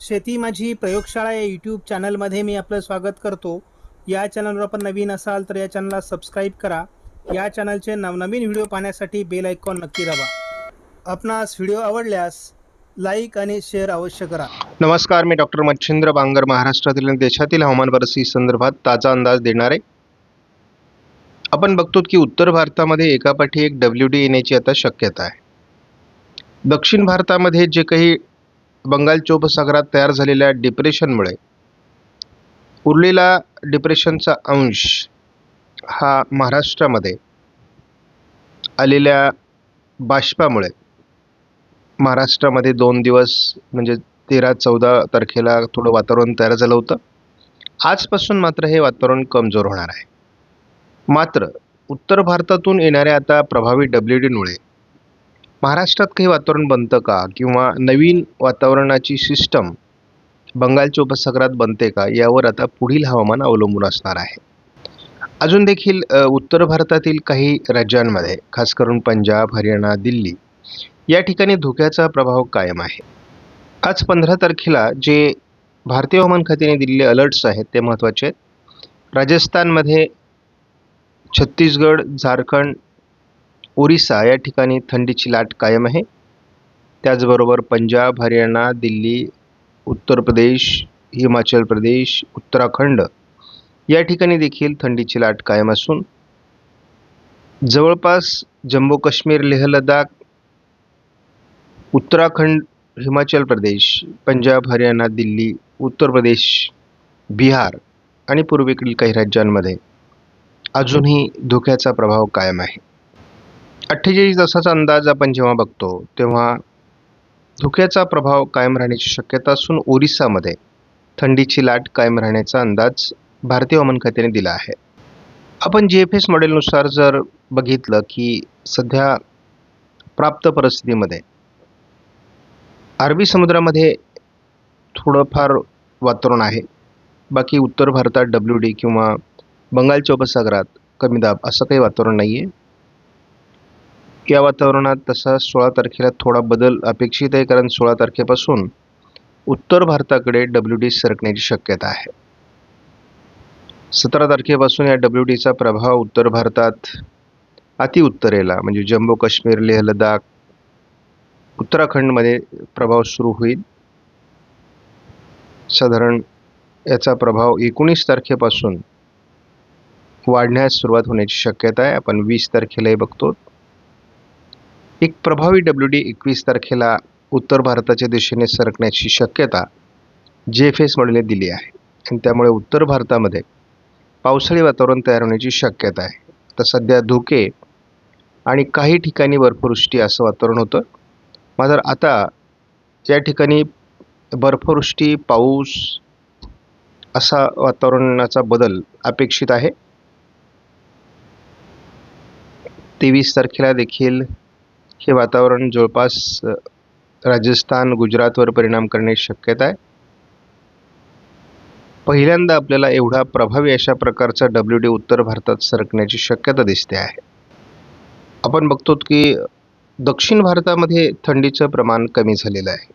शेती माझी प्रयोगशाळा या यूट्यूब चॅनलमध्ये मी आपलं स्वागत करतो. या चॅनलवर आपण नवीन असाल तर या चॅनलला सबस्क्राईब करा. या चॅनलचे नवनवीन व्हिडिओ पाहण्यासाठी बेल आयकॉन नक्की दाबा. आपणास व्हिडिओ आवडल्यास लाईक आणि शेअर अवश्य करा. नमस्कार, मी डॉक्टर मच्छिंद्र बांगर महाराष्ट्रातील आणि देशातील हवामान परिस्थिती संदर्भात ताजा अंदाज देणारे. आपण बघतो की उत्तर भारतामध्ये एकापाठी एक WD येण्याची आता शक्यता आहे. दक्षिण भारतामध्ये जे काही बंगालच्या उपसागरात तयार झालेल्या डिप्रेशनमुळे उरलेला डिप्रेशनचा अंश हा महाराष्ट्रामध्ये आलेल्या बाष्पामुळे महाराष्ट्रामध्ये 2 दिवस म्हणजे 13-14 तारखेला थोडं वातावरण तयार झालं होतं. आजपासून मात्र हे वातावरण कमजोर होणार आहे. मात्र उत्तर भारतातून येणाऱ्या आता प्रभावी WDमुळे महाराष्ट्रात काही वातावरण बनतं का, किंवा नवीन वातावरणाची सिस्टम बंगालच्या उपसागरात बनते का, यावर आता पुढील हवामान अवलंबून असणार आहे. अजून देखील उत्तर भारतातील काही राज्यांमध्ये, खास करून पंजाब, हरियाणा, दिल्ली या ठिकाणी धोक्याचा प्रभाव कायम आहे. आज 15 तारखेला जे भारतीय हवामान खात्याने दिलेले अलर्ट्स आहेत ते महत्त्वाचे आहेत. राजस्थानमध्ये, छत्तीसगड, झारखंड, ओरिसा या ठिकाणी थंडीची लाट कायम आहे. त्याचबरोबर पंजाब, हरियाणा, दिल्ली, उत्तर प्रदेश, हिमाचल प्रदेश, उत्तराखंड या ठिकाणी देखील थंडीची लाट कायम असून जवळपास जम्मू काश्मीर, लेह लडाख, उत्तराखंड, हिमाचल प्रदेश, पंजाब, हरियाणा, दिल्ली, उत्तर प्रदेश, बिहार आणि पूर्वेकडील काही राज्यांमध्ये अजूनही धोक्याचा प्रभाव कायम आहे. 48 तासाचा अंदाज आपण जेव्हा बघतो तेव्हा धोक्याचा प्रभाव कायम राहण्याची शक्यता असून ओरिसामध्ये थंडीची लाट कायम राहण्याचा अंदाज भारतीय हवामान खात्याने दिला आहे. आपण GFS मॉडेलनुसार जर बघितलं की सध्या प्राप्त परिस्थितीमध्ये अरबी समुद्रामध्ये थोडंफार वातावरण आहे. बाकी उत्तर भारतात WD किंवा बंगालच्या उपसागरात कमी दाब असं काही वातावरण नाही आहे. या वातावरणात तसा 16 तारखेला थोडा बदल अपेक्षित आहे, कारण 16 तारखेपासून उत्तर भारताकडे WD सरकण्याची शक्यता आहे. 17 तारखेपासून या WDचा प्रभाव उत्तर भारतात अतिउत्तरेला म्हणजे जम्मू काश्मीर, लेह लडाख, उत्तराखंडमध्ये प्रभाव सुरू होईल. साधारण याचा प्रभाव 19 तारखेपासून वाढण्यास सुरुवात होण्याची शक्यता आहे. आपण 20 तारखेलाही बघतो. एक प्रभावी WD 21 तारखेला उत्तर भारताच्या दिशेने सरकण्याची शक्यता GFS मॉडेलने दिली आहे आणि त्यामुळे उत्तर भारतामध्ये पावसाळी वातावरण तयार होण्याची शक्यता आहे. तर सध्या धुके आणि काही ठिकाणी बर्फवृष्टी असं वातावरण होतं. मात्र आता या ठिकाणी बर्फवृष्टी, पाऊस असा वातावरणाचा बदल अपेक्षित आहे. 23 तारखेला देखील हे वातावरण जवळपास राजस्थान, गुजरातवर परिणाम करण्याची शक्यता आहे. पहिल्यांदा आपल्याला एवढा प्रभावी अशा प्रकारचा WD उत्तर भारतात सरकण्याची शक्यता दिसते आहे. आपण बघतो की दक्षिण भारतामध्ये थंडीचं प्रमाण कमी झालेलं आहे.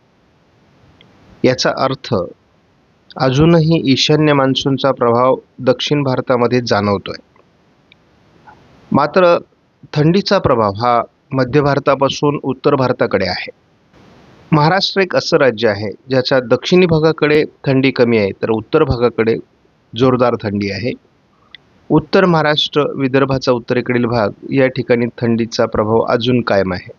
याचा अर्थ अजूनही ईशान्य मान्सूनचा प्रभाव दक्षिण भारतामध्ये जाणवतोय. मात्र थंडीचा प्रभाव हा मध्य भारतापासून उत्तर भारताकडे आहे. महाराष्ट्र एक असं राज्य आहे ज्याच्या दक्षिणी भागाकडे थंडी कमी आहे, तर उत्तर भागाकडे जोरदार थंडी आहे. उत्तर महाराष्ट्र, विदर्भाचा उत्तरेकडील भाग या ठिकाणी थंडीचा प्रभाव अजून कायम आहे.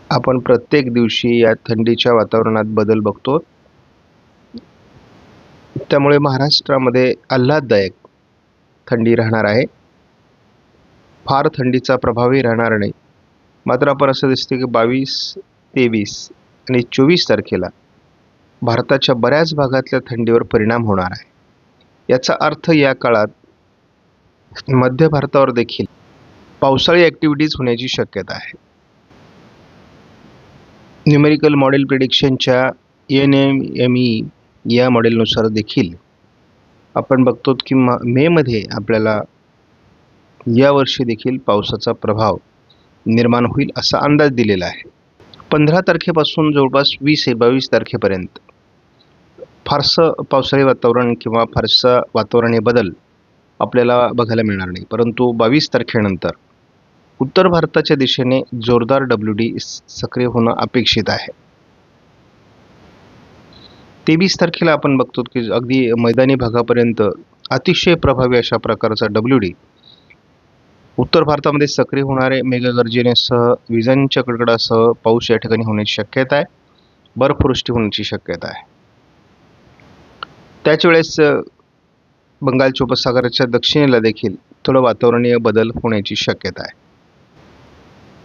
आपण प्रत्येक दिवशी या थंडीच्या वातावरणात बदल बघतो. त्यामुळे महाराष्ट्रामध्ये आल्हाददायक थंडी राहणार आहे. फार थंडीचा प्रभावही राहणार नाही. मात्र आपण असं दिसते की 22, 23 आणि 24 तारखेला भारताच्या बऱ्याच भागातल्या थंडीवर परिणाम होणार आहे. याचा अर्थ या काळात मध्य भारतावर देखील पावसाळी ॲक्टिव्हिटीज होण्याची शक्यता आहे. न्यूमेरिकल मॉडेल प्रिडिक्शनच्या NME या मॉडेलनुसार देखील आपण बघतो की मेमध्ये आपल्याला यावर्षी देखील पावसाचा प्रभाव निर्माण होईल असा अंदाज दिलेला आहे. 15 तारखेपासून जवळपास 20-22 तारखेपर्यंत फारसं पावसाळी वातावरण किंवा फारसा वातावरणीय बदल आपल्याला बघायला मिळणार नाही. परंतु 22 तारखेनंतर उत्तर भारताच्या दिशेने जोरदार WD सक्रिय होणं अपेक्षित आहे. 23 तारखेला आपण बघतो की अगदी मैदानी भागापर्यंत अतिशय प्रभावी अशा प्रकारचा WD उत्तर भारतामध्ये सक्रिय होणारे मेघगर्जनेसह विजांच्या कडकडासह पाऊस या ठिकाणी होण्याची शक्यता आहे. बर्फवृष्टी होण्याची शक्यता आहे. त्याच वेळेस बंगालच्या उपसागराच्या दक्षिणेला देखील थोडं वातावरणीय बदल होण्याची शक्यता आहे.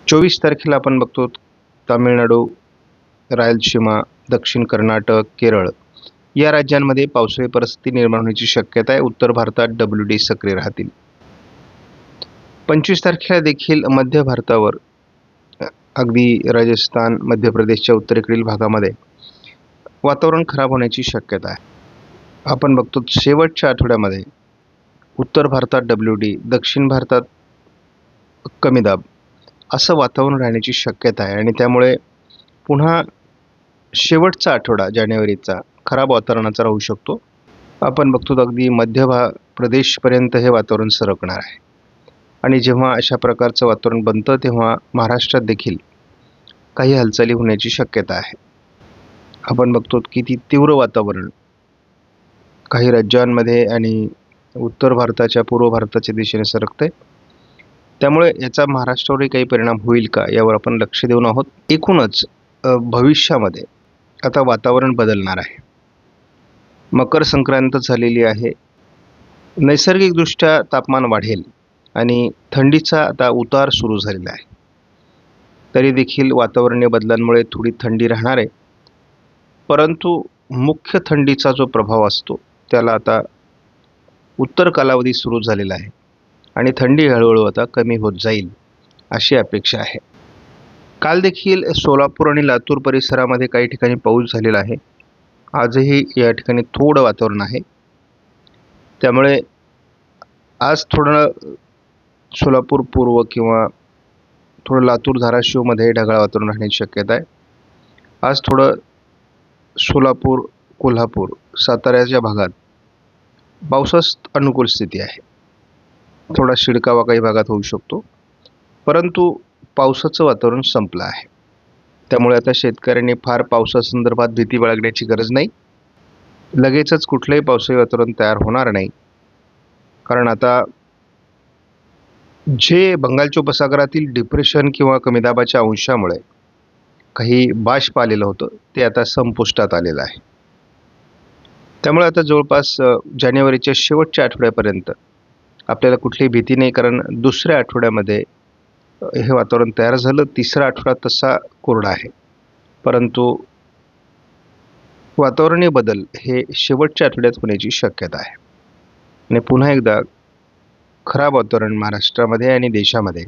24 तारखेला आपण बघतो तामिळनाडू, रायलसीमा, दक्षिण कर्नाटक, केरळ या राज्यांमध्ये पावसाळी परिस्थिती निर्माण होण्याची शक्यता आहे. उत्तर भारतात WD सक्रिय राहतील. 25 तारखेला देखील मध्य भारतावर अगदी राजस्थान, मध्य प्रदेशच्या उत्तरेकडील भागामध्ये वातावरण खराब होण्याची शक्यता आहे. आपण बघतो शेवटच्या आठवड्यामध्ये उत्तर भारतात WD, दक्षिण भारतात कमी दाब असं वातावरण राहण्याची शक्यता आहे आणि त्यामुळे पुन्हा शेवटचा आठवडा जानेवारीचा खराब वातावरणाचा राहू शकतो. आपण बघतो अगदी मध्य प्रदेशपर्यंत हे वातावरण सरकणार आहे आणि जेव्हा अशा प्रकारचं वातावरण बनतं तेव्हा महाराष्ट्रात देखील काही हालचाली होण्याची शक्यता आहे. आपण बघतो की ती तीव्र वातावरण काही राज्यांमध्ये आणि उत्तर भारताच्या, पूर्व भारताच्या दिशेने सरकते. त्यामुळे याचा महाराष्ट्रावरही काही परिणाम होईल का यावर आपण लक्ष देऊन आहोत. एकूणच भविष्यामध्ये आता वातावरण बदलणार आहे. मकर संक्रांत झालेली आहे. नैसर्गिकदृष्ट्या तापमान वाढेल आणि थंडीचा आता उतार सुरू झालेला आहे. तरी देखील वातावरणीय बदलांमुळे थोडी थंडी राहणार आहे. परंतु मुख्य थंडीचा जो प्रभाव असतो त्याला आता उत्तर कालावधी सुरू झालेला आहे आणि थंडी हळूहळू आता कमी होत जाईल अशी अपेक्षा आहे. काल देखील सोलापूर आणि लातूर परिसरामध्ये काही ठिकाणी पाऊस झालेला आहे. आजही या ठिकाणी थोडं वातावरण आहे. त्यामुळे आज थोडं सोलापूर पूर्व किंवा थोडं लातूर धाराशिवमध्ये ढगाळ वातावरण राहण्याची शक्यता आहे. आज थोडं सोलापूर, कोल्हापूर, साताऱ्याच्या भागात पावसास अनुकूल स्थिती आहे. थोडा शिडकावा काही भागात होऊ शकतो. परंतु पावसाचं वातावरण संपलं आहे. त्यामुळे आता शेतकऱ्यांनी फार पावसासंदर्भात भीती बाळगण्याची गरज नाही. लगेचच कुठलंही पावसाळी वातावरण तयार होणार नाही. कारण आता जे बंगालच्या उपसागरातील डिप्रेशन किंवा कमी दाबाच्या अंशामुळे काही बाष्प आलेलं होतं ते आता संपुष्टात आलेलं आहे. त्यामुळे आता जवळपास जानेवारीच्या शेवटच्या आठवड्यापर्यंत आपल्याला कुठलीही भीती नाही. कारण दुसऱ्या आठवड्यामध्ये हे वातावरण तयार झालं. तिसरा आठवडा तसा कोरडा आहे. परंतु वातावरणीय बदल हे शेवटच्या आठवड्यात होण्याची शक्यता आहे आणि पुन्हा एकदा खराब वातावरण महाराष्ट्रामध्ये आणि देशामध्ये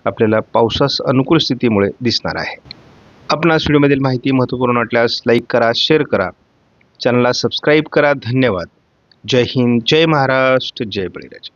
आपल्याला पावसास अनुकूल स्थितीमुळे दिसणार आहे. आपणास व्हिडिओमधील माहिती महत्त्वपूर्ण वाटल्यास लाईक करा, शेअर करा, चॅनलला सबस्क्राईब करा. धन्यवाद. जय हिंद, जय महाराष्ट्र, जय बळीराजा.